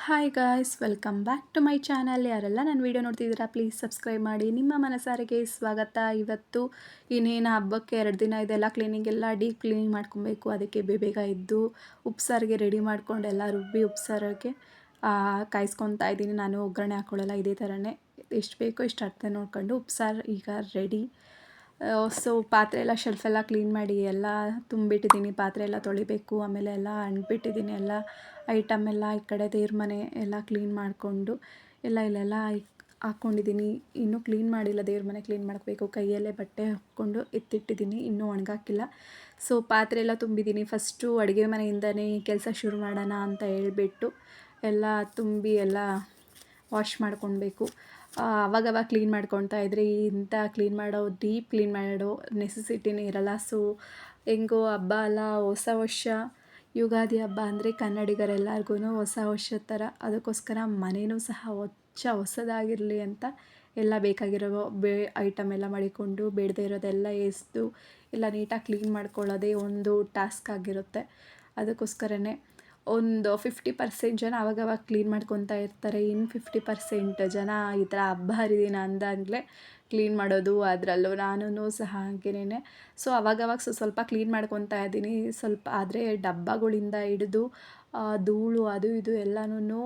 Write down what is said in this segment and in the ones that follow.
Hi guys, welcome back to my channel. ಯಾರೆಲ್ಲ ನನ್ನ video ನೋಡ್ತಿದ್ದೀರಾ ಪ್ಲೀಸ್ ಸಬ್ಸ್ಕ್ರೈಬ್ ಮಾಡಿ. ನಿಮ್ಮ ಮನಸಾರಿಗೆ ಸ್ವಾಗತ. ಇವತ್ತು ಇನ್ನೇನು ಹಬ್ಬಕ್ಕೆ 2 ದಿನ ಇದೆಲ್ಲ ಕ್ಲೀನಿಂಗ್ ಎಲ್ಲ ಡೀಪ್ ಕ್ಲೀನಿಂಗ್ ಮಾಡ್ಕೊಬೇಕು. ಅದಕ್ಕೆ ಬೇಗ ಇದ್ದು ಉಪ್ಸಾರಿಗೆ ರೆಡಿ ಮಾಡ್ಕೊಂಡು ಎಲ್ಲ ರುಬ್ಬಿ ಉಪ್ಸಾರಿಗೆ ಕಾಯಿಸ್ಕೊತಾ ಇದ್ದೀನಿ. ನಾನು ಒಗ್ಗರಣೆ ಹಾಕೊಳ್ಳಲ್ಲ, ಇದೇ ಥರನೇ ಎಷ್ಟು ಬೇಕೋ ಇಷ್ಟು ಅರ್ಥ ನೋಡ್ಕೊಂಡು ಉಪ್ಸಾರು ಈಗ ರೆಡಿ. ಸೊ ಪಾತ್ರೆ ಎಲ್ಲ ಶೆಲ್ಫೆಲ್ಲ ಕ್ಲೀನ್ ಮಾಡಿ ಎಲ್ಲ ತುಂಬಿಟ್ಟಿದ್ದೀನಿ. ಪಾತ್ರೆ ಎಲ್ಲ ತೊಳಿಬೇಕು. ಆಮೇಲೆ ಎಲ್ಲ ಅಂಟ್ಬಿಟ್ಟಿದ್ದೀನಿ. ಎಲ್ಲ ಐಟಮ್ ಎಲ್ಲ ಈ ಕಡೆ ದೇವ್ರ ಮನೆ ಎಲ್ಲ ಕ್ಲೀನ್ ಮಾಡಿಕೊಂಡು ಎಲ್ಲ ಇಲ್ಲೆಲ್ಲ ಹಾಕ್ಕೊಂಡಿದ್ದೀನಿ. ಇನ್ನೂ ಕ್ಲೀನ್ ಮಾಡಿಲ್ಲ. ದೇವ್ರ ಮನೆ ಕ್ಲೀನ್ ಮಾಡಬೇಕು. ಕೈಯಲ್ಲೇ ಬಟ್ಟೆ ಹಾಕ್ಕೊಂಡು ಎತ್ತಿಟ್ಟಿದ್ದೀನಿ, ಇನ್ನೂ ಒಣಗಾಕಿಲ್ಲ. ಸೊ ಪಾತ್ರೆ ಎಲ್ಲ ತುಂಬಿದ್ದೀನಿ. ಫಸ್ಟು ಅಡುಗೆ ಮನೆಯಿಂದನೇ ಕೆಲಸ ಶುರು ಮಾಡೋಣ ಅಂತ ಹೇಳ್ಬಿಟ್ಟು ಎಲ್ಲ ತುಂಬಿ ಎಲ್ಲ ವಾಶ್ ಮಾಡ್ಕೊಳ್ಬೇಕು. ಅವಾಗವಾಗ ಕ್ಲೀನ್ ಮಾಡ್ಕೊತಾ ಇದ್ದರೆ ಇಂಥ ಕ್ಲೀನ್ ಮಾಡೋ ಡೀಪ್ ಕ್ಲೀನ್ ಮಾಡೋ ನೆಸೆಸಿಟಿನೇ ಇರಲ್ಲ. ಸೊ ಹೆಂಗೋ ಹಬ್ಬ ಅಲ್ಲ, ಹೊಸ ವರ್ಷ, ಯುಗಾದಿ ಹಬ್ಬ ಅಂದರೆ ಕನ್ನಡಿಗರೆಲ್ಲರಿಗೂ ಹೊಸ ವರ್ಷದ ಥರ. ಅದಕ್ಕೋಸ್ಕರ ಮನೆಯೂ ಸಹ ಹೊಸದಾಗಿರಲಿ ಅಂತ ಎಲ್ಲ ಬೇಕಾಗಿರೋ ಐಟಮ್ ಎಲ್ಲ ಮಾಡಿಕೊಂಡು ಬೇಡದೇ ಇರೋದೆಲ್ಲ ಎಸೆದು ಎಲ್ಲ ನೀಟಾಗಿ ಕ್ಲೀನ್ ಮಾಡ್ಕೊಳ್ಳೋದೇ ಒಂದು ಟಾಸ್ಕ್ ಆಗಿರುತ್ತೆ. ಅದಕ್ಕೋಸ್ಕರನೇ ಒಂದು 50% ಜನ ಆವಾಗವಾಗ ಕ್ಲೀನ್ ಮಾಡ್ಕೊತಾ ಇರ್ತಾರೆ. ಇನ್ನು 50% ಜನ ಈ ಥರ ಹಬ್ಬ ಹರಿದಿನ ಅಂದಾಗಲೇ ಕ್ಲೀನ್ ಮಾಡೋದು. ಅದರಲ್ಲೂ ನಾನು ಸಹ ಹಾಗೇನೆ. ಸೊ ಅವಾಗವಾಗ ಸ್ವಲ್ಪ ಕ್ಲೀನ್ ಮಾಡ್ಕೊತಾ ಇದ್ದೀನಿ. ಸ್ವಲ್ಪ ಆದರೆ ಡಬ್ಬಗಳಿಂದ ಹಿಡಿದು ಧೂಳು ಅದು ಇದು ಎಲ್ಲನೂ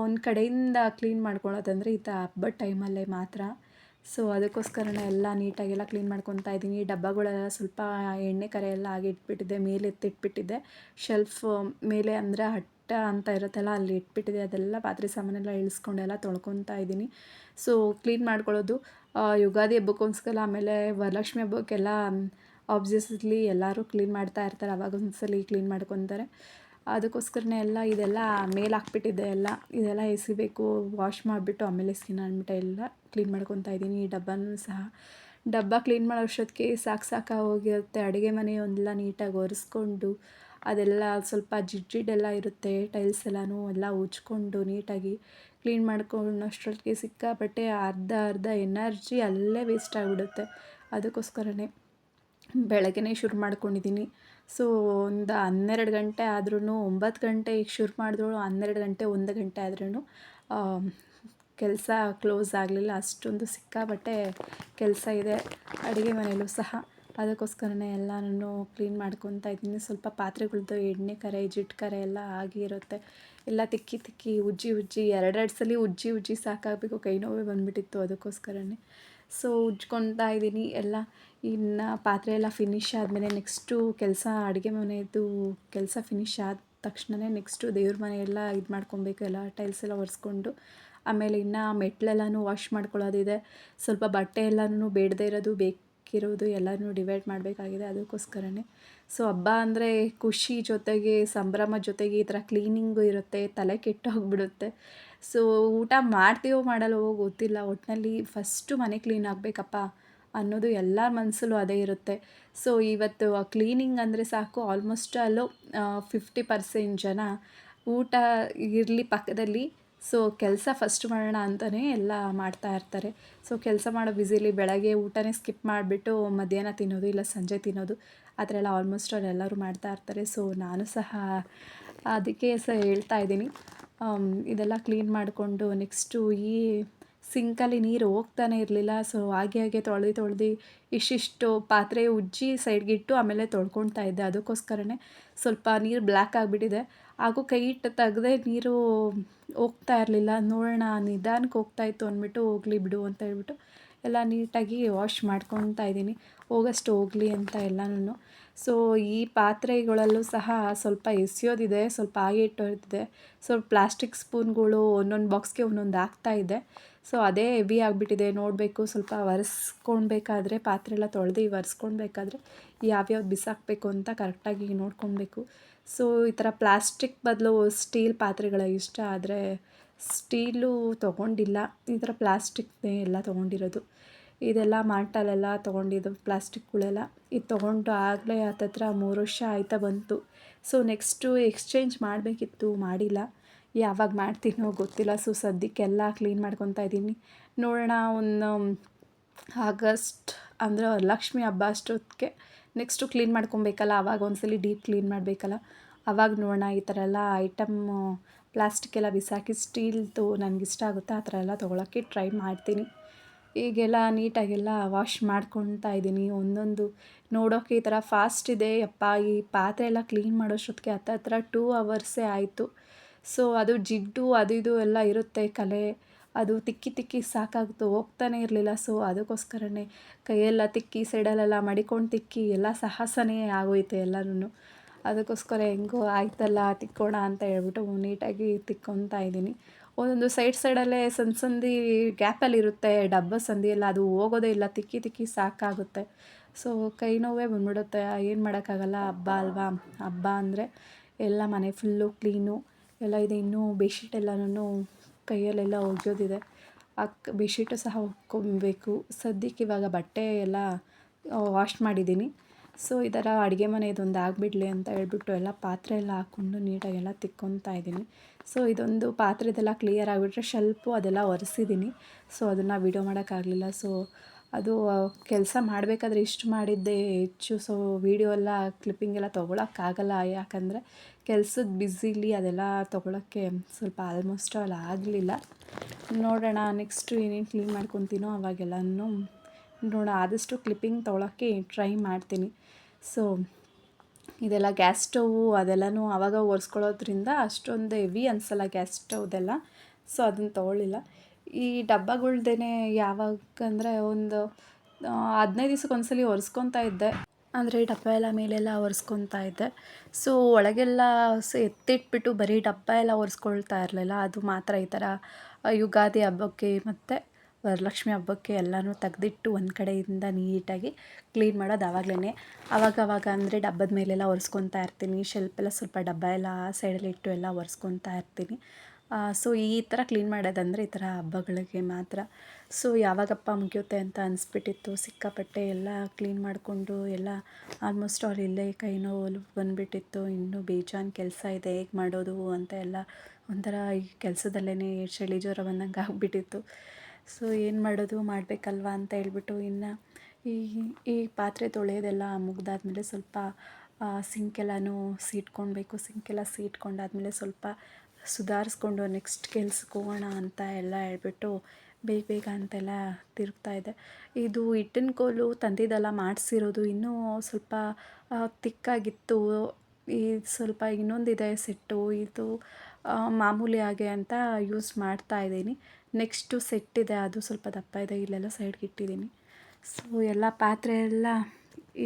ಒಂದು ಕಡೆಯಿಂದ ಕ್ಲೀನ್ ಮಾಡ್ಕೊಳ್ಳೋದಂದರೆ ಈ ಥರ ಹಬ್ಬದ ಟೈಮಲ್ಲೇ ಮಾತ್ರ. ಸೊ ಅದಕ್ಕೋಸ್ಕರನೇ ಎಲ್ಲ ನೀಟಾಗೆಲ್ಲ ಕ್ಲೀನ್ ಮಾಡ್ಕೊತಾ ಇದ್ದೀನಿ. ಡಬ್ಬಗಳೆಲ್ಲ ಸ್ವಲ್ಪ ಎಣ್ಣೆ ಕರೆ ಎಲ್ಲ ಆಗಿಟ್ಬಿಟ್ಟಿದ್ದೆ, ಮೇಲೆ ಎತ್ತಿಟ್ಬಿಟ್ಟಿದ್ದೆ. ಶೆಲ್ಫ್ ಮೇಲೆ ಅಂದರೆ ಹಟ್ಟ ಅಂತ ಇರುತ್ತಲ್ಲ, ಅಲ್ಲಿ ಇಟ್ಬಿಟ್ಟಿದೆ. ಅದೆಲ್ಲ ಪಾತ್ರೆ ಸಾಮಾನೆಲ್ಲ ಇಳಿಸ್ಕೊಂಡೆಲ್ಲ ತೊಳ್ಕೊತಾ ಇದ್ದೀನಿ. ಸೊ ಕ್ಲೀನ್ ಮಾಡ್ಕೊಳ್ಳೋದು ಯುಗಾದಿ ಹಬ್ಬಕ್ಕೋಸ್ಕರ, ಆಮೇಲೆ ವರಲಕ್ಷ್ಮಿ ಹಬ್ಬಕ್ಕೆಲ್ಲ ಆಬ್ವಿಯಸ್ಲಿ ಎಲ್ಲರೂ ಕ್ಲೀನ್ ಮಾಡ್ತಾ ಇರ್ತಾರೆ. ಅವಾಗ ಒಂದ್ಸಲ ಕ್ಲೀನ್ ಮಾಡ್ಕೊತಾರೆ. ಅದಕ್ಕೋಸ್ಕರನೇ ಇದೆಲ್ಲ ಮೇಲೆ ಹಾಕ್ಬಿಟ್ಟಿದ್ದೆ. ಇದೆಲ್ಲ ಎಸಿಬೇಕು. ವಾಶ್ ಮಾಡಿಬಿಟ್ಟು ಆಮೇಲೆ ಸ್ಕಿನ್ ಅಂದ್ಬಿಟ್ಟು ಎಲ್ಲ ಕ್ಲೀನ್ ಮಾಡ್ಕೊತಾ ಇದ್ದೀನಿ. ಈ ಡಬ್ಬನೂ ಸಹ ಡಬ್ಬ ಕ್ಲೀನ್ ಮಾಡೋ ಅಷ್ಟೊತ್ತಿಗೆ ಸಾಕಾಗೋಗಿರುತ್ತೆ. ಅಡುಗೆ ಮನೆಯೊಂದೆಲ್ಲ ನೀಟಾಗಿ ಒರೆಸ್ಕೊಂಡು ಅದೆಲ್ಲ ಸ್ವಲ್ಪ ಜಿಡ್ಡೆಲ್ಲ ಇರುತ್ತೆ. ಟೈಲ್ಸ್ ಎಲ್ಲ ಉಜ್ಕೊಂಡು ನೀಟಾಗಿ ಕ್ಲೀನ್ ಮಾಡ್ಕೊಳ್ಳೋಷ್ಟೊತ್ತಿಗೆ ಸಿಕ್ಕಾಪಟ್ಟೆ ಅರ್ಧ ಎನರ್ಜಿ ಅಲ್ಲೇ ವೇಸ್ಟ್ ಆಗಿಬಿಡುತ್ತೆ. ಅದಕ್ಕೋಸ್ಕರನೇ ಬೆಳಗ್ಗೆನೇ ಶುರು ಮಾಡ್ಕೊಂಡಿದ್ದೀನಿ. ಸೊ ಒಂದು 12 ಗಂಟೆ ಆದ್ರೂ, 9 ಗಂಟೆಗೆ ಶುರು ಮಾಡಿದ್ರು 12 ಗಂಟೆ 1 ಗಂಟೆ ಆದ್ರೂ ಕೆಲಸ ಕ್ಲೋಸ್ ಆಗಲಿಲ್ಲ. ಅಷ್ಟೊಂದು ಸಿಕ್ಕಾಪಟ್ಟೆ ಕೆಲಸ ಇದೆ ಅಡುಗೆ ಮನೆಯಲ್ಲೂ ಸಹ. ಅದಕ್ಕೋಸ್ಕರನೇ ಎಲ್ಲನೂ ಕ್ಲೀನ್ ಮಾಡ್ಕೊತಾ ಇದ್ದೀನಿ. ಸ್ವಲ್ಪ ಪಾತ್ರೆಗಳ್ದು ಎಣ್ಣೆ ಕರೆ, ಜಿಡ್ಡು ಕರೆ ಎಲ್ಲ ಆಗಿರುತ್ತೆ. ಎಲ್ಲ ತಿಕ್ಕಿ ಉಜ್ಜಿ 2 ಸಲ ಉಜ್ಜಿ ಸಾಕಾಗಬೇಕು. ಕೈ ನೋವೇ ಬಂದುಬಿಟ್ಟಿತ್ತು. ಅದಕ್ಕೋಸ್ಕರನೇ ಸೊ ಉಜ್ಕೊತಾ ಇದ್ದೀನಿ ಎಲ್ಲ. ಇನ್ನು ಪಾತ್ರೆ ಎಲ್ಲ ಫಿನಿಶ್ ಆದಮೇಲೆ ನೆಕ್ಸ್ಟು ಕೆಲಸ, ಅಡುಗೆ ಮನೆಯದು ಕೆಲಸ ಫಿನಿಶ್ ಆದ ತಕ್ಷಣವೇ ನೆಕ್ಸ್ಟು ದೇವ್ರ ಮನೆಯೆಲ್ಲ ಇದು ಮಾಡ್ಕೊಬೇಕು. ಎಲ್ಲ ಟೈಲ್ಸ್ ಎಲ್ಲ ಒರೆಸ್ಕೊಂಡು ಆಮೇಲೆ ಇನ್ನು ಮೆಟ್ಲೆಲ್ಲನೂ ವಾಶ್ ಮಾಡ್ಕೊಳ್ಳೋದಿದೆ. ಸ್ವಲ್ಪ ಬಟ್ಟೆ ಎಲ್ಲನೂ ಬೇಡದೇ ಇರೋದು ಬೇಕಿರೋದು ಎಲ್ಲನೂ ಡಿವೈಡ್ ಮಾಡಬೇಕಾಗಿದೆ. ಅದಕ್ಕೋಸ್ಕರನೇ ಸೊ ಹಬ್ಬ ಅಂದರೆ ಖುಷಿ ಜೊತೆಗೆ ಸಂಭ್ರಮ ಜೊತೆಗೆ ಈ ಥರ ಕ್ಲೀನಿಂಗು ಇರುತ್ತೆ. ತಲೆ ಕೆಟ್ಟೋಗ್ಬಿಡುತ್ತೆ. ಸೊ ಊಟ ಮಾಡ್ತೀವೋ ಮಾಡಲ್ವೋ ಗೊತ್ತಿಲ್ಲ, ಒಟ್ಟಿನಲ್ಲಿ ಫಸ್ಟು ಮನೆ ಕ್ಲೀನ್ ಆಗಬೇಕಪ್ಪ ಅನ್ನೋದು ಎಲ್ಲರ ಮನಸ್ಸಲ್ಲೂ ಅದೇ ಇರುತ್ತೆ. ಸೊ ಇವತ್ತು ಕ್ಲೀನಿಂಗ್ ಅಂದರೆ ಸಾಕು, ಆಲ್ಮೋಸ್ಟ್ ಅಲ್ಲೂ 50% ಜನ ಊಟ ಇರಲಿ ಪಕ್ಕದಲ್ಲಿ, ಸೊ ಕೆಲಸ ಫಸ್ಟ್ ಮಾಡೋಣ ಅಂತಲೇ ಎಲ್ಲ ಮಾಡ್ತಾ ಇರ್ತಾರೆ. ಸೊ ಕೆಲಸ ಮಾಡೋ ಬ್ಯುಸಿಲಿ ಬೆಳಗ್ಗೆ ಊಟನೇ ಸ್ಕಿಪ್ ಮಾಡಿಬಿಟ್ಟು ಮಧ್ಯಾಹ್ನ ತಿನ್ನೋದು, ಇಲ್ಲ ಸಂಜೆ ತಿನ್ನೋದು, ಆ ಥರ ಎಲ್ಲ ಆಲ್ಮೋಸ್ಟ್ ಎಲ್ಲರೂ ಮಾಡ್ತಾ ಇರ್ತಾರೆ. ಸೊ ನಾನು ಸಹ ಅದಕ್ಕೆ ಹೇಳ್ತಾ ಇದ್ದೀನಿ. ಇದೆಲ್ಲ ಕ್ಲೀನ್ ಮಾಡಿಕೊಂಡು ನೆಕ್ಸ್ಟು ಈ ಸಿಂಕಲ್ಲಿ ನೀರು ಹೋಗ್ತಾನೆ ಇರಲಿಲ್ಲ. ಸೊ ಹಾಗೆ ತೊಳೆದು ಇಷ್ಟಿಷ್ಟು ಪಾತ್ರೆ ಉಜ್ಜಿ ಸೈಡ್ಗಿಟ್ಟು ಆಮೇಲೆ ತೊಳ್ಕೊಳ್ತಾ ಇದ್ದೆ. ಅದಕ್ಕೋಸ್ಕರನೇ ಸ್ವಲ್ಪ ನೀರು ಬ್ಲ್ಯಾಕ್ ಆಗಿಬಿಟ್ಟಿದೆ. ಹಾಗೂ ಕೈ ಇಟ್ಟು ತೆಗ್ದೆ ನೀರು ಹೋಗ್ತಾ ಇರಲಿಲ್ಲ. ನೋಡೋಣ ನಿಧಾನಕ್ಕೆ ಹೋಗ್ತಾಯಿತ್ತು ಅಂದ್ಬಿಟ್ಟು ಹೋಗಲಿ ಬಿಡು ಅಂತ ಹೇಳ್ಬಿಟ್ಟು ಎಲ್ಲ ನೀಟಾಗಿ ವಾಶ್ ಮಾಡ್ಕೊತಾ ಇದ್ದೀನಿ. ಹೋಗಷ್ಟು ಹೋಗಲಿ ಅಂತ ಎಲ್ಲನೂ. ಸೊ ಈ ಪಾತ್ರೆಗಳಲ್ಲೂ ಸಹ ಸ್ವಲ್ಪ ಎಸೆಯೋದಿದೆ, ಸ್ವಲ್ಪ ಹಾಗೆ ಇಟ್ಟೋದಿದೆ. ಸ್ವಲ್ಪ ಪ್ಲಾಸ್ಟಿಕ್ ಸ್ಪೂನ್ಗಳು ಒಂದೊಂದು ಬಾಕ್ಸ್ಗೆ ಒಂದೊಂದು ಹಾಕ್ತಾಯಿದ್ದೆ. ಸೊ ಅದೇ ಹೆವಿ ಆಗಿಬಿಟ್ಟಿದೆ. ನೋಡಬೇಕು, ಸ್ವಲ್ಪ ಒರೆಸ್ಕೊಳ್ಬೇಕಾದ್ರೆ ಪಾತ್ರೆ ಎಲ್ಲ ತೊಳೆದು ಒರೆಸ್ಕೊಳ್ಬೇಕಾದ್ರೆ ಯಾವ್ಯಾವ್ದು ಬಿಸಾಕಬೇಕು ಅಂತ ಕರೆಕ್ಟಾಗಿ ನೋಡ್ಕೊಳ್ಬೇಕು. ಸೊ ಈ ಥರ ಪ್ಲಾಸ್ಟಿಕ್ ಬದಲು ಸ್ಟೀಲ್ ಪಾತ್ರೆಗಳ ಇಷ್ಟ ಆದರೆ ಸ್ಟೀಲು ತೊಗೊಂಡಿಲ್ಲ. ಈ ಥರ ಪ್ಲಾಸ್ಟಿಕ್ನೇ ಎಲ್ಲ ತೊಗೊಂಡಿರೋದು. ಇದೆಲ್ಲ ಮಾಲ್ಟಲ್ಲೆಲ್ಲ ತೊಗೊಂಡಿದ್ದು ಪ್ಲಾಸ್ಟಿಕ್ಗಳೆಲ್ಲ. ಇದು ತೊಗೊಂಡು ಆಗಲೇ ಹತ್ತತ್ರ 3 ವರ್ಷ ಆಯ್ತಾ ಬಂತು. ಸೊ ನೆಕ್ಸ್ಟು ಎಕ್ಸ್ಚೇಂಜ್ ಮಾಡಬೇಕಿತ್ತು, ಮಾಡಿಲ್ಲ. ಯಾವಾಗ ಮಾಡ್ತೀನೋ ಗೊತ್ತಿಲ್ಲ. ಸೊ ಸದ್ಯಕ್ಕೆಲ್ಲ ಕ್ಲೀನ್ ಮಾಡ್ಕೊತಾ ಇದ್ದೀನಿ. ನೋಡೋಣ ಒಂದು ಆಗಸ್ಟ್ ಅಂದರೆ ವರಲಕ್ಷ್ಮಿ ಹಬ್ಬ ಅಷ್ಟೊತ್ತಿಗೆ ನೆಕ್ಸ್ಟು ಕ್ಲೀನ್ ಮಾಡ್ಕೊಬೇಕಲ್ಲ, ಆವಾಗ ಒಂದ್ಸಲ ಡೀಪ್ ಕ್ಲೀನ್ ಮಾಡಬೇಕಲ್ಲ, ಆವಾಗ ನೋಡೋಣ. ಈ ಥರ ಎಲ್ಲ ಐಟಮ್ಮು ಪ್ಲಾಸ್ಟಿಕ್ ಎಲ್ಲ ಬಿಸಾಕಿ ಸ್ಟೀಲ್ದು ನನಗಿಷ್ಟ ಆಗುತ್ತೆ ಆ ಥರ ಎಲ್ಲ ತೊಗೊಳಕ್ಕೆ ಟ್ರೈ ಮಾಡ್ತೀನಿ. ಈಗೆಲ್ಲ ನೀಟಾಗೆಲ್ಲ ವಾಶ್ ಮಾಡ್ಕೊತಾ ಇದ್ದೀನಿ. ಒಂದೊಂದು ನೋಡೋಕ್ಕೆ ಈ ಥರ ಫಾಸ್ಟ್ ಇದೆ. ಯಪ್ಪಾ ಈ ಪಾತ್ರೆ ಎಲ್ಲ ಕ್ಲೀನ್ ಮಾಡೋಷ್ಟೊತ್ತಿಗೆ ಹತ್ತತ್ರ 2 ಅವರ್ಸೇ ಆಯಿತು. ಸೊ ಅದು ಜಿಡ್ಡು ಅದು ಇದು ಎಲ್ಲ ಇರುತ್ತೆ ಕಲೆ, ಅದು ತಿಕ್ಕಿ ತಿಕ್ಕಿ ಸಾಕಾಗ್ತು, ಹೋಗ್ತಾನೆ ಇರಲಿಲ್ಲ. ಸೊ ಅದಕ್ಕೋಸ್ಕರನೇ ಕೈಯೆಲ್ಲ ತಿಕ್ಕಿ ಸೈಡಲ್ಲೆಲ್ಲ ಮಡಿಕೊಂಡು ತಿಕ್ಕಿ ಎಲ್ಲ ಸಾಹಸನೇ ಆಗೋಯ್ತು ಎಲ್ಲನೂ. ಅದಕ್ಕೋಸ್ಕರ ಹೆಂಗೋ ಆಯ್ತಲ್ಲ ತಿಕ್ಕೋಣ ಅಂತ ಹೇಳ್ಬಿಟ್ಟು ನೀಟಾಗಿ ತಿಕ್ಕೊತಾ ಇದ್ದೀನಿ. ಒಂದೊಂದು ಸೈಡಲ್ಲೇ ಸಣ್ಣ ಸಂದಿ ಗ್ಯಾಪಲ್ಲಿರುತ್ತೆ ಡಬ್ಬ ಸಂದಿ ಎಲ್ಲ, ಅದು ಹೋಗೋದೇ ಇಲ್ಲ, ತಿಕ್ಕಿ ತಿಕ್ಕಿ ಸಾಕಾಗುತ್ತೆ. ಸೊ ಕೈ ನೋವೇ ಬಂದ್ಬಿಡುತ್ತೆ. ಏನು ಮಾಡೋಕ್ಕಾಗಲ್ಲ, ಹಬ್ಬ ಅಲ್ವಾ. ಹಬ್ಬ ಅಂದರೆ ಎಲ್ಲ ಮನೆ ಫುಲ್ಲು ಕ್ಲೀನು ಎಲ್ಲ ಇದೆ. ಇನ್ನೂ ಬೆಡ್ಶೀಟ್ ಎಲ್ಲನೂ ಕೈಯಲ್ಲೆಲ್ಲ ಒಗೆಯೋದಿದೆ. ಬೆಡ್ಶೀಟು ಸಹ ಒಕ್ಕೊಬೇಕು. ಸದ್ಯಕ್ಕೆ ಇವಾಗ ಬಟ್ಟೆ ಎಲ್ಲ ವಾಶ್ ಮಾಡಿದ್ದೀನಿ. ಸೊ ಈ ಥರ ಅಡುಗೆ ಮನೆ ಇದೊಂದು ಆಗಿಬಿಡ್ಲಿ ಅಂತ ಹೇಳ್ಬಿಟ್ಟು ಎಲ್ಲ ಪಾತ್ರೆ ಎಲ್ಲ ಹಾಕ್ಕೊಂಡು ನೀಟಾಗೆಲ್ಲ ತಿಕ್ಕೊತಾ ಇದ್ದೀನಿ. ಸೊ ಇದೊಂದು ಪಾತ್ರೆದೆಲ್ಲ ಕ್ಲಿಯರ್ ಆಗಿಬಿಟ್ರೆ ಶೆಲ್ಫು ಅದೆಲ್ಲ ಒರೆಸಿದ್ದೀನಿ. ಸೊ ಅದನ್ನು ವೀಡಿಯೋ ಮಾಡೋಕ್ಕಾಗಲಿಲ್ಲ. ಸೊ ಅದು ಕೆಲಸ ಮಾಡಬೇಕಾದ್ರೆ ಇಷ್ಟು ಮಾಡಿದ್ದೆ ಹೆಚ್ಚು. ಸೊ ವೀಡಿಯೋ ಎಲ್ಲ ಕ್ಲಿಪ್ಪಿಂಗ್ ಎಲ್ಲ ತೊಗೊಳಕ್ಕಾಗಲ್ಲ, ಯಾಕಂದರೆ ಕೆಲ್ಸದ ಬ್ಯುಸಿಲಿ ಅದೆಲ್ಲ ತೊಗೊಳಕ್ಕೆ ಸ್ವಲ್ಪ ಆಲ್ಮೋಸ್ಟ್ ಆಲ್ ಆಗಲಿಲ್ಲ. ನೋಡೋಣ ನೆಕ್ಸ್ಟು ಏನೇನು ಕ್ಲೀನ್ ಮಾಡ್ಕೊತೀನೋ ಅವಾಗೆಲ್ಲನೂ ನೋಡೋಣ, ಆದಷ್ಟು ಕ್ಲಿಪ್ಪಿಂಗ್ ತೊಗೊಳಕ್ಕೆ ಟ್ರೈ ಮಾಡ್ತೀನಿ. ಸೊ ಇದೆಲ್ಲ ಗ್ಯಾಸ್ ಸ್ಟೌವು ಅದೆಲ್ಲನೂ ಆವಾಗ ಒರೆಸ್ಕೊಳ್ಳೋದ್ರಿಂದ ಅಷ್ಟೊಂದು ಹೆವಿ ಅನಿಸಲ್ಲ ಗ್ಯಾಸ್ ಸ್ಟವ್ದೆಲ್ಲ. ಸೊ ಅದನ್ನು ತೊಗೊಳ್ಳಿಲ್ಲ. ಈ ಡಬ್ಬಗಳ್ದೇ ಯಾವಾಗಂದರೆ ಒಂದು 15 ದಿವ್ಸಕ್ಕೊಂದ್ಸಲಿ ಒರೆಸ್ಕೊತಾ ಇದ್ದೆ. ಅಂದರೆ ಡಬ್ಬ ಎಲ್ಲ ಮೇಲೆಲ್ಲ ಒರೆಸ್ಕೊತಾ ಇದ್ದೆ. ಸೊ ಒಳಗೆಲ್ಲ ಎತ್ತಿಟ್ಬಿಟ್ಟು ಬರೀ ಡಬ್ಬ ಎಲ್ಲ ಒರೆಸ್ಕೊಳ್ತಾ ಇರಲಿಲ್ಲ. ಅದು ಮಾತ್ರ ಈ ಥರ ಯುಗಾದಿ ಹಬ್ಬಕ್ಕೆ ಮತ್ತು ವರಲಕ್ಷ್ಮಿ ಹಬ್ಬಕ್ಕೆ ಎಲ್ಲನೂ ತೆಗ್ದಿಟ್ಟು ಒಂದು ಕಡೆಯಿಂದ ನೀಟಾಗಿ ಕ್ಲೀನ್ ಮಾಡೋದು ಆವಾಗಲೇ. ಆವಾಗವಾಗ ಅಂದರೆ ಡಬ್ಬದ ಮೇಲೆಲ್ಲ ಒರೆಸ್ಕೊತಾ ಇರ್ತೀನಿ. ಶೆಲ್ಫೆಲ್ಲ ಸ್ವಲ್ಪ ಡಬ್ಬ ಎಲ್ಲ ಸೈಡಲ್ಲಿಟ್ಟು ಎಲ್ಲ ಒರೆಸ್ಕೊತಾ ಇರ್ತೀನಿ. ಸೊ ಈ ಥರ ಕ್ಲೀನ್ ಮಾಡೋದಂದರೆ ಈ ಥರ ಹಬ್ಬಗಳಿಗೆ ಮಾತ್ರ. ಸೊ ಯಾವಾಗಪ್ಪ ಮುಗಿಯುತ್ತೆ ಅಂತ ಅನಿಸ್ಬಿಟ್ಟಿತ್ತು. ಸಿಕ್ಕಾಪಟ್ಟೆ ಎಲ್ಲ ಕ್ಲೀನ್ ಮಾಡಿಕೊಂಡು ಎಲ್ಲ ಆಲ್ಮೋಸ್ಟ್ ಆಲ್ ಇಲ್ಲೇ ಕೈ ನೋವು ಬಂದುಬಿಟ್ಟಿತ್ತು. ಇನ್ನೂ ಬೇಜಾನ್ ಕೆಲಸ ಇದೆ, ಹೇಗೆ ಮಾಡೋದು ಅಂತ ಎಲ್ಲ ಒಂಥರ ಈ ಕೆಲಸದಲ್ಲೇ ಚಳಿ ಜ್ವರ ಬಂದಂಗೆ ಆಗಿಬಿಟ್ಟಿತ್ತು. ಸೊ ಏನು ಮಾಡೋದು, ಮಾಡಬೇಕಲ್ವ ಅಂತ ಹೇಳ್ಬಿಟ್ಟು ಇನ್ನು ಈ ಪಾತ್ರೆ ತೊಳೆಯೋದೆಲ್ಲ ಮುಗ್ದಾದ್ಮೇಲೆ ಸ್ವಲ್ಪ ಸಿಂಕೆಲ್ಲನೂ ಸೀಟ್ಕೊಳ್ಬೇಕು. ಸಿಂಕೆಲ್ಲ ಸೀಟ್ಕೊಂಡಾದ್ಮೇಲೆ ಸ್ವಲ್ಪ ಸುಧಾರಿಸ್ಕೊಂಡು ನೆಕ್ಸ್ಟ್ ಕೆಲ್ಸಕ್ಕೆ ಹೋಗೋಣ ಅಂತ ಎಲ್ಲ ಹೇಳ್ಬಿಟ್ಟು ಬೇಗ ಬೇಗ ಅಂತೆಲ್ಲ ತಿರುಗ್ತಾಯಿದ್ದೆ. ಇದು ಹಿಟ್ಟಿನ ಕೋಲು ತಂದಿದ್ದೆಲ್ಲ ಮಾಡಿಸಿರೋದು ಇನ್ನೂ ಸ್ವಲ್ಪ ತಿಕ್ಕಾಗಿತ್ತು. ಈ ಸ್ವಲ್ಪ ಇನ್ನೊಂದಿದೆ ಸೆಟ್ಟು, ಇದು ಮಾಮೂಲಿ ಹಾಗೆ ಅಂತ ಯೂಸ್ ಮಾಡ್ತಾಯಿದ್ದೀನಿ. ನೆಕ್ಸ್ಟು ಸೆಟ್ಟಿದೆ, ಅದು ಸ್ವಲ್ಪ ದಪ್ಪ ಇದೆ, ಇಲ್ಲೆಲ್ಲ ಸೈಡ್ಗೆ ಇಟ್ಟಿದ್ದೀನಿ. ಸೊ ಎಲ್ಲ ಪಾತ್ರೆ ಎಲ್ಲ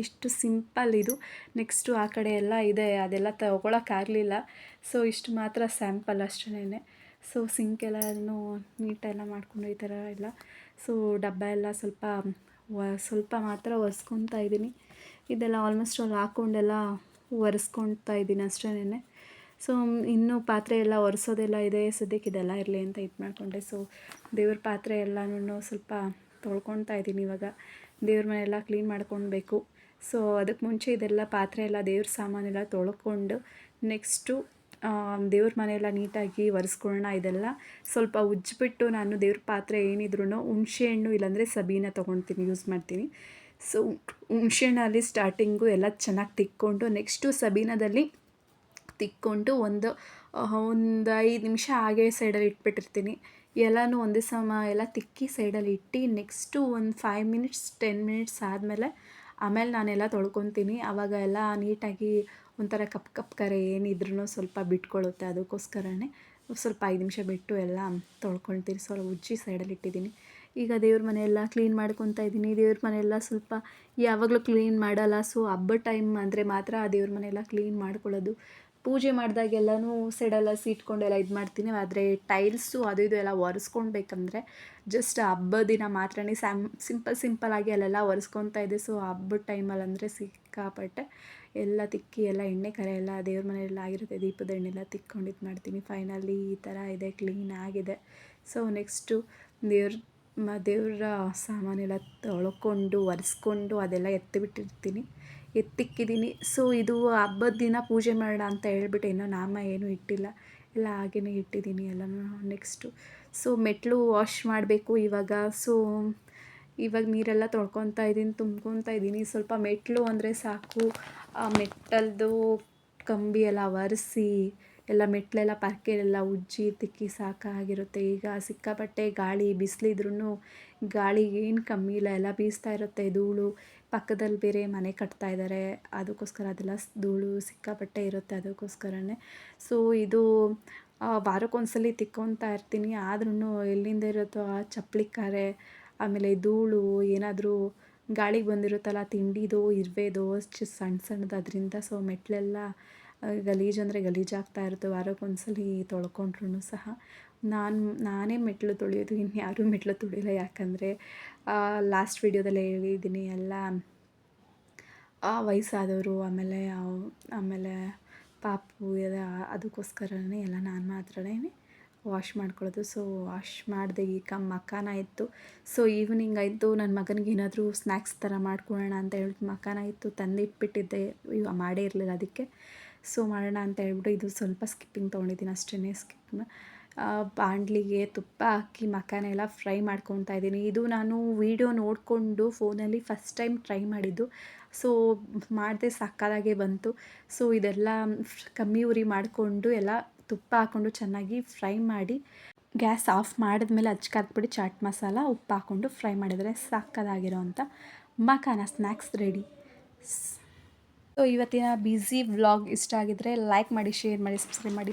ಇಷ್ಟು ಸಿಂಪಲ್ ಇದು. ನೆಕ್ಸ್ಟು ಆ ಕಡೆ ಎಲ್ಲ ಇದೆ, ಅದೆಲ್ಲ ತೊಗೊಳಕ್ಕಾಗಲಿಲ್ಲ. ಸೊ ಇಷ್ಟು ಮಾತ್ರ ಸ್ಯಾಂಪಲ್ ಅಷ್ಟೇ. ಸೊ ಸಿಂಕೆಲ್ಲನೂ ನೀಟೆಲ್ಲ ಮಾಡಿಕೊಂಡು ಈ ಥರ ಎಲ್ಲ. ಸೊ ಡಬ್ಬ ಎಲ್ಲ ಸ್ವಲ್ಪ ಮಾತ್ರ ಒರೆಸ್ಕೊತಾ ಇದ್ದೀನಿ. ಇದೆಲ್ಲ ಆಲ್ಮೋಸ್ಟ್ ಆಲ್ ಹಾಕ್ಕೊಂಡೆಲ್ಲ ಒರೆಸ್ಕೊತಾ ಇದ್ದೀನಿ ಅಷ್ಟೇ. ಸೊ ಇನ್ನೂ ಪಾತ್ರೆ ಎಲ್ಲ ಒರೆಸೋದೆಲ್ಲ ಇದೆ. ಸದ್ಯಕ್ಕೆ ಇದೆಲ್ಲ ಇರಲಿ ಅಂತ ಇದು ಮಾಡಿಕೊಂಡೆ. ಸೊ ದೇವ್ರ ಪಾತ್ರೆ ಎಲ್ಲನೂ ಸ್ವಲ್ಪ ತೊಳ್ಕೊತಾ ಇದ್ದೀನಿ. ಇವಾಗ ದೇವ್ರ ಮನೆಯೆಲ್ಲ ಕ್ಲೀನ್ ಮಾಡ್ಕೊಳ್ಬೇಕು. ಸೊ ಅದಕ್ಕೆ ಮುಂಚೆ ಇದೆಲ್ಲ ಪಾತ್ರೆ ಎಲ್ಲ ದೇವ್ರ ಸಾಮಾನೆಲ್ಲ ತೊಳ್ಕೊಂಡು ನೆಕ್ಸ್ಟು ದೇವ್ರ ಮನೆಯೆಲ್ಲ ನೀಟಾಗಿ ಒರೆಸ್ಕೊಳ್ಳೋಣ. ಇದೆಲ್ಲ ಸ್ವಲ್ಪ ಉಜ್ಜಿಬಿಟ್ಟು ನಾನು ದೇವ್ರ ಪಾತ್ರೆ ಏನಿದ್ರೂ ಹುಣಸೆಹಣ್ಣು ಇಲ್ಲಾಂದರೆ ಸಬೀನ ತೊಗೊಳ್ತೀನಿ, ಯೂಸ್ ಮಾಡ್ತೀನಿ. ಸೊ ಹುಣಸೆಹಣ್ಣಲ್ಲಿ ಸ್ಟಾರ್ಟಿಂಗು ಎಲ್ಲ ಚೆನ್ನಾಗಿ ತಿಕ್ಕೊಂಡು ನೆಕ್ಸ್ಟು ಸಬೀನದಲ್ಲಿ ತಿಕ್ಕೊಂಡು ಒಂದು 5 ನಿಮಿಷ ಹಾಗೆ ಸೈಡಲ್ಲಿ ಇಟ್ಬಿಟ್ಟಿರ್ತೀನಿ. ಎಲ್ಲನೂ ಒಂದೇ ಸಮ ಎಲ್ಲ ತಿಕ್ಕಿ ಸೈಡಲ್ಲಿ ಇಟ್ಟು ನೆಕ್ಸ್ಟು ಒಂದು 5 ಮಿನಿಟ್ಸ್ 10 ಮಿನಿಟ್ಸ್ ಆಮೇಲೆ ನಾನೆಲ್ಲ ತೊಳ್ಕೊತೀನಿ. ಆವಾಗ ಎಲ್ಲ ನೀಟಾಗಿ ಒಂಥರ ಕಪ್ ಕರೆ ಏನಿದ್ರೂ ಸ್ವಲ್ಪ ಬಿಟ್ಕೊಳ್ಳುತ್ತೆ. ಅದಕ್ಕೋಸ್ಕರನೇ ಸ್ವಲ್ಪ 5 ನಿಮಿಷ ಬಿಟ್ಟು ಎಲ್ಲ ತೊಳ್ಕೊಳ್ತೀನಿ. ಸ್ವಲ್ಪ ಉಜ್ಜಿ ಸೈಡಲ್ಲಿ ಇಟ್ಟಿದ್ದೀನಿ. ಈಗ ದೇವ್ರ ಮನೆಯೆಲ್ಲ ಕ್ಲೀನ್ ಮಾಡ್ಕೊತಾ ಇದ್ದೀನಿ. ದೇವ್ರ ಮನೆಯೆಲ್ಲ ಸ್ವಲ್ಪ ಯಾವಾಗಲೂ ಕ್ಲೀನ್ ಮಾಡಲ್ಲ. ಸೊ ಹಬ್ಬದ ಟೈಮ್ ಅಂದರೆ ಮಾತ್ರ ಆ ದೇವ್ರ ಮನೆಯೆಲ್ಲ ಕ್ಲೀನ್ ಮಾಡ್ಕೊಳ್ಳೋದು. ಪೂಜೆ ಮಾಡಿದಾಗೆಲ್ಲನೂ ಸೈಡೆಲ್ಲ ಸೀಟ್ಕೊಂಡೆಲ್ಲ ಇದು ಮಾಡ್ತೀನಿ. ಆದರೆ ಟೈಲ್ಸು ಅದು ಇದು ಎಲ್ಲ ಒರೆಸ್ಕೊಳ್ಬೇಕಂದ್ರೆ ಜಸ್ಟ್ ಹಬ್ಬದ ದಿನ ಮಾತ್ರನೇ ಸಿಂಪಲ್ಲಾಗಿ ಅಲ್ಲೆಲ್ಲ ಒರೆಸ್ಕೊತಾ ಇದ್ದೆ. ಸೊ ಹಬ್ಬದ ಟೈಮಲ್ಲಿ ಅಂದರೆ ಸಿಕ್ಕಾಪಟ್ಟೆ ಎಲ್ಲ ತಿಕ್ಕಿ ಎಲ್ಲ ಎಣ್ಣೆ ಕರೆ ಎಲ್ಲ ದೇವ್ರ ಮನೆಯೆಲ್ಲ ಆಗಿರುತ್ತೆ, ದೀಪದ ಎಣ್ಣೆಲ್ಲ ತಿಕ್ಕೊಂಡು ಇದು ಮಾಡ್ತೀನಿ. ಫೈನಲಿ ಈ ಥರ ಇದೆ, ಕ್ಲೀನ್ ಆಗಿದೆ. ಸೊ ನೆಕ್ಸ್ಟು ದೇವ್ರ ಸಾಮಾನೆಲ್ಲ ತೊಳ್ಕೊಂಡು ಒರೆಸ್ಕೊಂಡು ಅದೆಲ್ಲ ಎತ್ತಿಕ್ಕಿದ್ದೀನಿ. ಸೊ ಇದು ಹಬ್ಬದ ದಿನ ಪೂಜೆ ಮಾಡೋಣ ಅಂತ ಹೇಳ್ಬಿಟ್ಟು ಇನ್ನೂ ನಾಮ ಏನೂ ಇಟ್ಟಿಲ್ಲ, ಎಲ್ಲ ಹಾಗೇ ಇಟ್ಟಿದ್ದೀನಿ ಎಲ್ಲನೂ. ನೆಕ್ಸ್ಟು ಸೊ ಮೆಟ್ಲು ವಾಶ್ ಮಾಡಬೇಕು ಇವಾಗ. ಸೊ ಇವಾಗ ನೀರೆಲ್ಲ ತೊಳ್ಕೊತಾ ಇದ್ದೀನಿ, ತುಂಬ್ಕೊತಾ ಇದ್ದೀನಿ. ಸ್ವಲ್ಪ ಮೆಟ್ಲು ಅಂದರೆ ಸಾಕು, ಮೆಟ್ಟಲ್ದು ಕಂಬಿ ಎಲ್ಲ ಒರೆಸಿ ಎಲ್ಲ ಮೆಟ್ಲೆಲ್ಲ ಪರ್ಕೆಲೆಲ್ಲ ಉಜ್ಜಿ ತಿಕ್ಕಿ ಸಾಕಾಗಿರುತ್ತೆ. ಈಗ ಸಿಕ್ಕಾಪಟ್ಟೆ ಗಾಳಿ ಬಿಸಿಲಿದ್ರೂ ಗಾಳಿಗೆ ಏನು ಕಮ್ಮಿ ಇಲ್ಲ, ಎಲ್ಲ ಬೀಸ್ತಾ ಇರುತ್ತೆ ಧೂಳು. ಪಕ್ಕದಲ್ಲಿ ಬೇರೆ ಮನೆ ಕಟ್ತಾ ಇದ್ದಾರೆ, ಅದಕ್ಕೋಸ್ಕರ ಅದೆಲ್ಲ ಧೂಳು ಸಿಕ್ಕಾಪಟ್ಟೆ ಇರುತ್ತೆ, ಅದಕ್ಕೋಸ್ಕರನೇ. ಸೊ ಇದು ವಾರಕ್ಕೊಂದ್ಸಲಿ ತಿಕ್ಕೊತಾ ಇರ್ತೀನಿ, ಆದ್ರೂ ಎಲ್ಲಿಂದ ಇರುತ್ತೋ ಆ ಚಪ್ಪಲಿ ಕರೆ, ಆಮೇಲೆ ಧೂಳು, ಏನಾದರೂ ಗಾಳಿಗೆ ಬಂದಿರುತ್ತಲ್ಲ ತಿಂಡಿದು ಇರುವೆದು ಸಣ್ಣ ಸಣ್ಣದು, ಅದರಿಂದ ಸೊ ಮೆಟ್ಲೆಲ್ಲ ಗಲೀಜು ಅಂದರೆ ಗಲೀಜಾಗ್ತಾ ಇರುತ್ತೆ. ವಾರಕ್ಕೊಂದ್ಸಲಿ ತೊಳ್ಕೊಂಡ್ರೂ ಸಹ ನಾನೇ ಮೆಟ್ಲು ತೊಳೆಯೋದು, ಇನ್ಯಾರೂ ಮೆಟ್ಲು ತೊಳೆಯಲ್ಲ. ಯಾಕಂದರೆ ಲಾಸ್ಟ್ ವೀಡಿಯೋದಲ್ಲೇ ಹೇಳಿದ್ದೀನಿ ಎಲ್ಲ ವಯಸ್ಸಾದವರು, ಆಮೇಲೆ ಪಾಪು ಅದಕ್ಕೋಸ್ಕರನೇ ಎಲ್ಲ ನಾನು ಮಾತ್ರನೇ ವಾಶ್ ಮಾಡ್ಕೊಳ್ಳೋದು. ಸೊ ವಾಶ್ ಮಾಡಿದೆ, ಈಗ ಮಖಾನ ಇತ್ತು. ಸೊ ಈವ್ನಿಂಗ್ ಆಯಿತು, ನನ್ನ ಮಗನಿಗೆ ಏನಾದರೂ ಸ್ನ್ಯಾಕ್ಸ್ ಥರ ಮಾಡ್ಕೊಳ್ಳೋಣ ಅಂತ ಹೇಳ್ಬಿಟ್ಟು ಮಖಾನ ಇತ್ತು, ತಂದಿಟ್ಬಿಟ್ಟಿದ್ದೆ, ಮಾಡೇ ಇರಲಿಲ್ಲ. ಅದಕ್ಕೆ ಸೊ ಮಾಡೋಣ ಅಂತ ಹೇಳ್ಬಿಟ್ಟು ಇದು ಸ್ವಲ್ಪ ಸ್ಕಿಪ್ಪಿಂಗ್ ತೊಗೊಂಡಿದ್ದೀನಿ ಅಷ್ಟೇ. ಬಾಣಲಿಗೆ ತುಪ್ಪ ಹಾಕಿ ಮಖಾನ ಎಲ್ಲ ಫ್ರೈ ಮಾಡ್ಕೊತಾ ಇದ್ದೀನಿ. ಇದು ನಾನು ವೀಡಿಯೋ ನೋಡಿಕೊಂಡು ಫೋನಲ್ಲಿ ಫಸ್ಟ್ ಟೈಮ್ ಟ್ರೈ ಮಾಡಿದ್ದು. ಸೊ ಮಾಡಿದೆ, ಸಕ್ಕತ್ತಾಗೆ ಬಂತು. ಸೊ ಇದೆಲ್ಲ ಕಮ್ಮಿ ಉರಿ ಮಾಡಿಕೊಂಡು ಎಲ್ಲ ತುಪ್ಪ ಹಾಕ್ಕೊಂಡು ಚೆನ್ನಾಗಿ ಫ್ರೈ ಮಾಡಿ ಗ್ಯಾಸ್ ಆಫ್ ಮಾಡಿದ್ಮೇಲೆ ಹಚ್ಕಾಕ್ಬಿಟ್ಟು ಚಾಟ್ ಮಸಾಲ ಉಪ್ಪು ಹಾಕ್ಕೊಂಡು ಫ್ರೈ ಮಾಡಿದರೆ ಸಕ್ಕತ್ತಾಗಿರೋ ಅಂಥ ಮಖಾನ ಸ್ನ್ಯಾಕ್ಸ್ ರೆಡಿ. ಸೊ ಇವತ್ತಿನ ಬ್ಯುಸಿ ವ್ಲಾಗ್ ಇಷ್ಟ ಆಗಿದ್ದರೆ ಲೈಕ್ ಮಾಡಿ, ಶೇರ್ ಮಾಡಿ, ಸಬ್ಸ್ಕ್ರೈಬ್ ಮಾಡಿ.